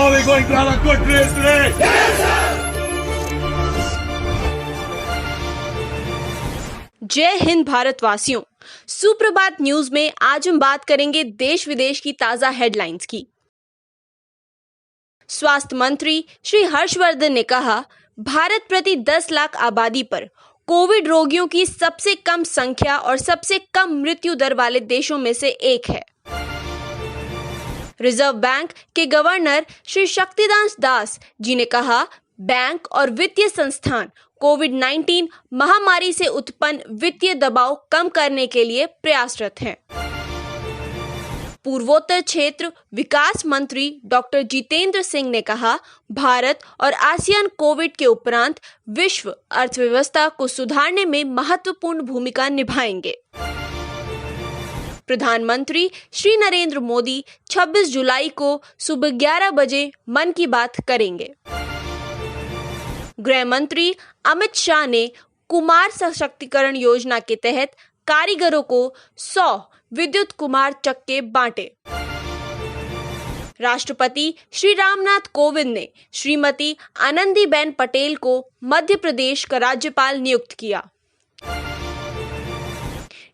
Are we going to have a good race today? जय हिंद भारतवासियों। सुप्रभात न्यूज में आज हम बात करेंगे देश विदेश की ताजा हेडलाइंस की। स्वास्थ्य मंत्री श्री हर्षवर्धन ने कहा, भारत प्रति 10 लाख आबादी पर कोविड रोगियों की सबसे कम संख्या और सबसे कम मृत्यु दर वाले देशों में से एक है। रिजर्व बैंक के गवर्नर श्री शक्तिकांत दास जी ने कहा, बैंक और वित्तीय संस्थान कोविड-19 महामारी से उत्पन्न वित्तीय दबाव कम करने के लिए प्रयासरत हैं। पूर्वोत्तर क्षेत्र विकास मंत्री डॉक्टर जितेंद्र सिंह ने कहा, भारत और आसियान कोविड के उपरांत विश्व अर्थव्यवस्था को सुधारने में महत्वपूर्ण भूमिका निभाएंगे। प्रधानमंत्री श्री नरेंद्र मोदी 26 जुलाई को सुबह 11 बजे मन की बात करेंगे। गृह मंत्री अमित शाह ने कुमार सशक्तिकरण योजना के तहत कारीगरों को 100 विद्युत कुमार चक्के बांटे। राष्ट्रपति श्री रामनाथ कोविंद ने श्रीमती आनंदीबेन पटेल को मध्य प्रदेश का राज्यपाल नियुक्त किया।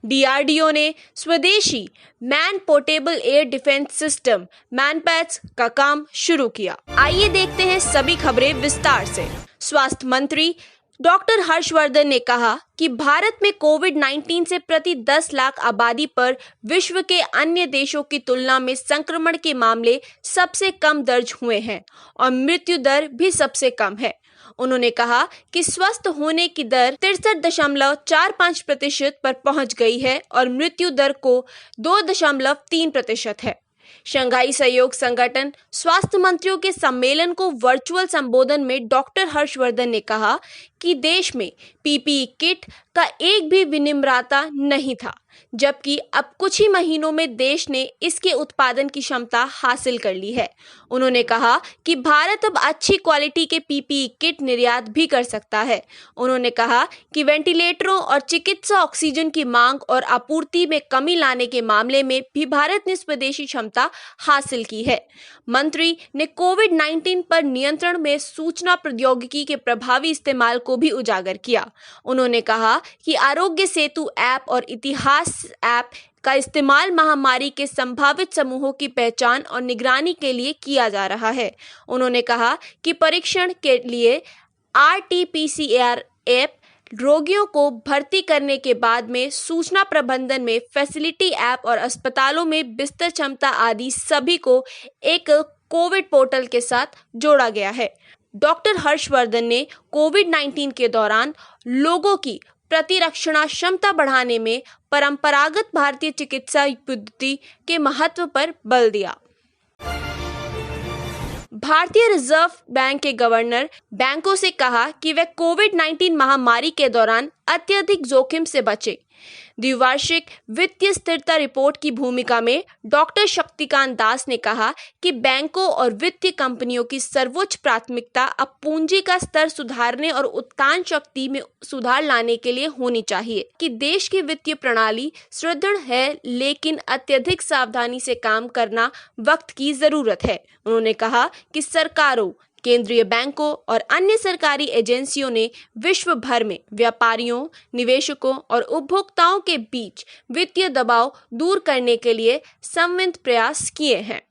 डीआरडीओ ने स्वदेशी man portable air defence system MANPADS का काम शुरू किया। आइए देखते हैं सभी खबरें विस्तार से। स्वास्थ्य मंत्री डॉक्टर हर्षवर्धन ने कहा कि भारत में कोविड-19 से प्रति 10 लाख आबादी पर विश्व के अन्य देशों की तुलना में संक्रमण के मामले सबसे कम दर्ज हुए हैं और मृत्यु दर भी सबसे कम है। उन्होंने कहा कि स्वस्थ होने की दर 63.45% पर पहुंच गई है और मृत्यु दर को 2.3% है। शंघाई सहयोग संगठन स्वास्थ्य मंत्रियों के सम्मेलन को वर्चुअल संबोधन में डॉक्टर हर्षवर्धन ने कहा कि देश में पीपीई किट का एक भी विनिर्माता नहीं था, जबकि अब कुछ ही महीनों में देश ने इसके उत्पादन की क्षमता हासिल कर ली है। उन्होंने कहा कि भारत अब अच्छी क्वालिटी के पीपीई किट निर्यात भी कर सकता है। उन्होंने कहा कि वेंटिलेटरों और चिकित्सा ऑक्सीजन की मांग और आपूर्ति में कमी लाने के मामले में भी भारत ने स्वदेशी क्षमता हासिल की है। मंत्री ने कोविड-19 पर नियंत्रण में सूचना प्रौद्योगिकी के प्रभावी इस्तेमाल को भी उजागर किया। उन्होंने कहा कि आरोग्य सेतु ऐप और इतिहास ऐप का इस्तेमाल महामारी के संभावित समूहों की पहचान और निगरानी के लिए किया जा रहा है। उन्होंने कहा कि परीक्षण के लिए आरटी-पीसीआर ऐप, रोगियों को भर्ती करने के बाद में सूचना प्रबंधन में फैसिलिटी ऐप और अस्पतालों में बिस्तर क्षमता आदि सभी को एक कोविड पोर्टल के साथ जोड़ा गया है। डॉक्टर हर्षवर्धन ने कोविड-19 के दौरान लोगों की प्रतिरक्षण क्षमता बढ़ाने में परंपरागत भारतीय चिकित्सा पद्धति के महत्व पर बल दिया। भारतीय रिजर्व बैंक के गवर्नर बैंकों से कहा कि वे कोविड-19 महामारी के दौरान अत्यधिक जोखिम से बचे। द्विवार्षिक वित्तीय स्थिरता रिपोर्ट की भूमिका में डॉक्टर शक्तिकांत दास ने कहा कि बैंकों और वित्तीय कंपनियों की सर्वोच्च प्राथमिकता अब पूंजी का स्तर सुधारने और उत्थान शक्ति में सुधार लाने के लिए होनी चाहिए कि देश की वित्तीय प्रणाली सुदृढ़ है, लेकिन अत्यधिक सावधानी से काम करना वक्त की जरूरत है। उन्होंने कहा कि सरकारों, केंद्रीय बैंकों और अन्य सरकारी एजेंसियों ने विश्व भर में व्यापारियों, निवेशकों और उपभोक्ताओं के बीच वित्तीय दबाव दूर करने के लिए समन्वित प्रयास किए हैं।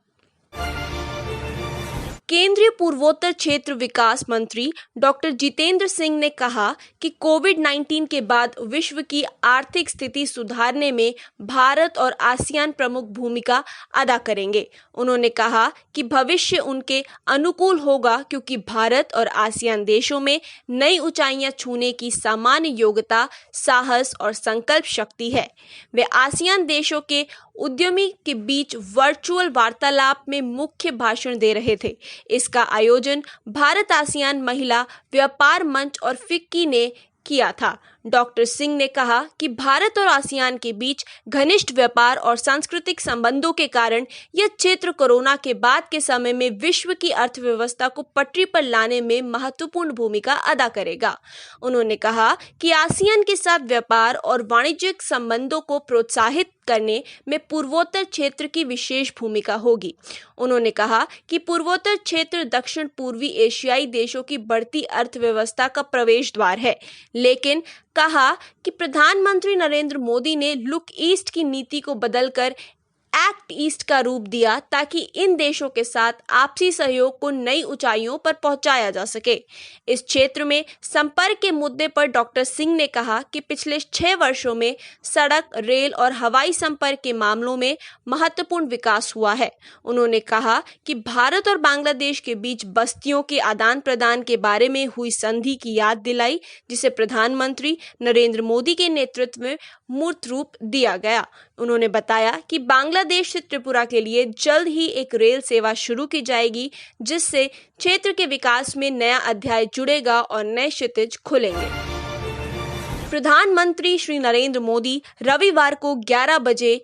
केंद्रीय पूर्वोत्तर क्षेत्र विकास मंत्री डॉक्टर जितेंद्र सिंह ने कहा कि कोविड-19 के बाद विश्व की आर्थिक स्थिति सुधारने में भारत और आसियान प्रमुख भूमिका अदा करेंगे। उन्होंने कहा कि भविष्य उनके अनुकूल होगा क्योंकि भारत और आसियान देशों में नई ऊंचाइयां छूने की सामान्य योग्यता, साहस और संकल्प शक्ति है। वे आसियान देशों के उद्यमी के बीच वर्चुअल वार्तालाप में मुख्य भाषण दे रहे थे। इसका आयोजन भारत आसियान महिला व्यापार मंच और फिक्की ने किया था। डॉक्टर सिंह ने कहा कि भारत और आसियान के बीच घनिष्ठ व्यापार और सांस्कृतिक संबंधों के कारण यह क्षेत्र कोरोना के बाद के समय में विश्व की अर्थव्यवस्था को पटरी पर लाने में महत्वपूर्ण भूमिका अदा करेगा। उन्होंने कहा कि आसियान के साथ व्यापार और वाणिज्यिक संबंधों को प्रोत्साहित करने में पूर्वोत्तर क्षेत्र की विशेष भूमिका होगी। उन्होंने कहा कि पूर्वोत्तर क्षेत्र दक्षिण पूर्वी एशियाई देशों की बढ़ती अर्थव्यवस्था का प्रवेश द्वार है, लेकिन कहा कि प्रधानमंत्री नरेंद्र मोदी ने लुक ईस्ट की नीति को बदलकर एक्ट ईस्ट का रूप दिया ताकि इन देशों के साथ आपसी सहयोग को नई ऊंचाइयों पर पहुंचाया जा सके। इस क्षेत्र में संपर्क के मुद्दे पर डॉक्टर सिंह ने कहा कि पिछले 6 वर्षों में सड़क, रेल और हवाई संपर्क के मामलों में महत्वपूर्ण विकास हुआ है। उन्होंने कहा कि भारत और बांग्लादेश के बीच बस्तियों के आदान प्रदान के बारे में हुई संधि की याद दिलाई, जिसे प्रधानमंत्री नरेंद्र मोदी के नेतृत्व में मूर्त रूप दिया गया। उन्होंने बताया कि बांग्लादेश से त्रिपुरा के लिए जल्द ही एक रेल सेवा शुरू की जाएगी, जिससे क्षेत्र के विकास में नया अध्याय जुड़ेगा और नए क्षितिज खुलेंगे। प्रधानमंत्री श्री नरेंद्र मोदी रविवार को 11 बजे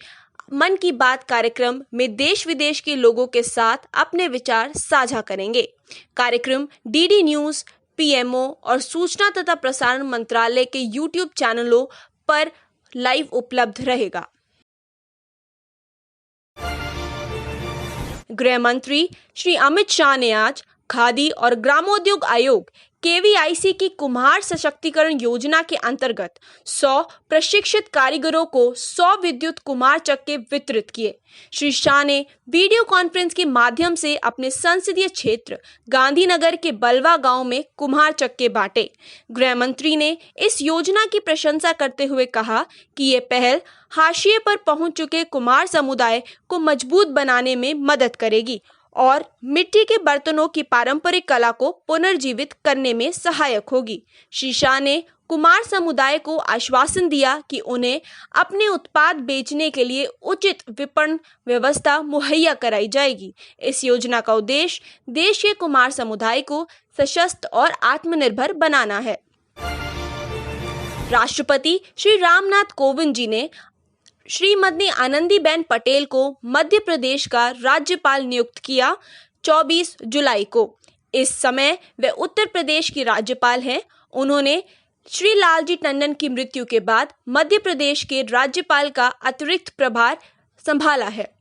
मन की बात कार्यक्रम में देश विदेश के लोगों के साथ अपने विचार साझा करेंगे। कार्यक्रम डीडी न्यूज, पीएमओ और सूचना तथा प्रसारण मंत्रालय के यूट्यूब चैनलों पर लाइव उपलब्ध रहेगा। गृह मंत्री श्री अमित शाह ने आज खादी और ग्रामोद्योग आयोग केवीआईसी की कुम्हार सशक्तिकरण योजना के अंतर्गत 100 प्रशिक्षित कारीगरों को 100 विद्युत कुम्हार चक्के वितरित किए। श्री शाह ने वीडियो कॉन्फ्रेंस के माध्यम से अपने संसदीय क्षेत्र गांधीनगर के बलवा गांव में कुम्हार चक्के बांटे। गृह मंत्री ने इस योजना की प्रशंसा करते हुए कहा कि ये पहल हाशिए पर पहुंच चुके कुम्हार समुदाय को मजबूत बनाने में मदद करेगी और मिट्टी के बर्तनों की पारंपरिक कला को पुनर्जीवित करने में सहायक होगी। श्री शाह ने कुम्हार समुदाय को आश्वासन दिया कि उन्हें अपने उत्पाद बेचने के लिए उचित विपणन व्यवस्था मुहैया कराई जाएगी। इस योजना का उद्देश्य देश के कुम्हार समुदाय को सशक्त और आत्मनिर्भर बनाना है। राष्ट्रपति श्री रामनाथ कोविंद जी ने श्रीमती आनंदीबेन पटेल को मध्य प्रदेश का राज्यपाल नियुक्त किया 24 जुलाई को। इस समय वे उत्तर प्रदेश की राज्यपाल हैं। उन्होंने श्री लालजी टंडन की मृत्यु के बाद मध्य प्रदेश के राज्यपाल का अतिरिक्त प्रभार संभाला है।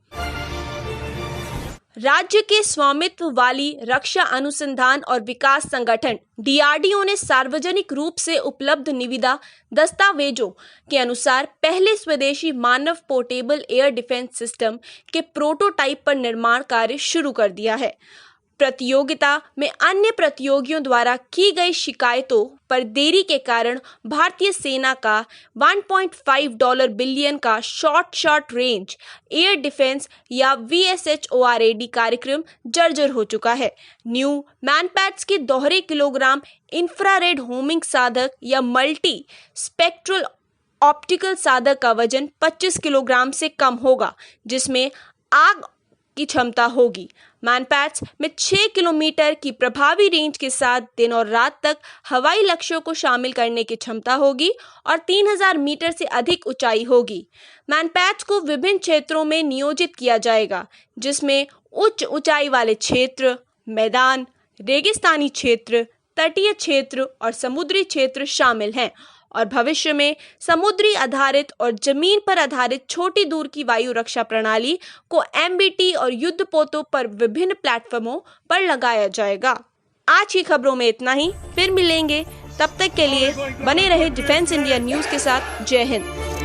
राज्य के स्वामित्व वाली रक्षा अनुसंधान और विकास संगठन डीआरडीओ ने सार्वजनिक रूप से उपलब्ध निविदा दस्तावेजों के अनुसार पहले स्वदेशी मानव पोर्टेबल एयर डिफेंस सिस्टम के प्रोटोटाइप पर निर्माण कार्य शुरू कर दिया है। प्रतियोगिता में अन्य प्रतियोगियों द्वारा की गई शिकायतों पर देरी के कारण भारतीय सेना का $1.5 बिलियन का शॉर्ट रेंज एयर डिफेंस या VSHORAD कार्यक्रम जर्जर हो चुका है। न्यू मैनपैड्स के दोहरे किलोग्राम इंफ्रारेड होमिंग साधक या मल्टी स्पेक्ट्रल ऑप्टिकल साधक का वजन 25 किलोग्राम से कम होगा, जिसमें आग की क्षमता होगी। मैनपैड्स में 6 किलोमीटर की प्रभावी रेंज के साथ दिन और रात तक हवाई लक्ष्यों को शामिल करने की क्षमता होगी और 3000 मीटर से अधिक ऊंचाई होगी। मैनपैड्स को विभिन्न क्षेत्रों में नियोजित किया जाएगा, जिसमें उच्च ऊंचाई वाले क्षेत्र, मैदान, रेगिस्तानी क्षेत्र, तटीय क्षेत्र और समुद्री क्षेत्र शामिल हैं और भविष्य में समुद्री आधारित और जमीन पर आधारित छोटी दूर की वायु रक्षा प्रणाली को MBT और युद्धपोतों पर विभिन्न प्लेटफॉर्मों पर लगाया जाएगा। आज की खबरों में इतना ही, फिर मिलेंगे। तब तक के लिए बने रहे डिफेंस इंडिया न्यूज के साथ। जय हिंद।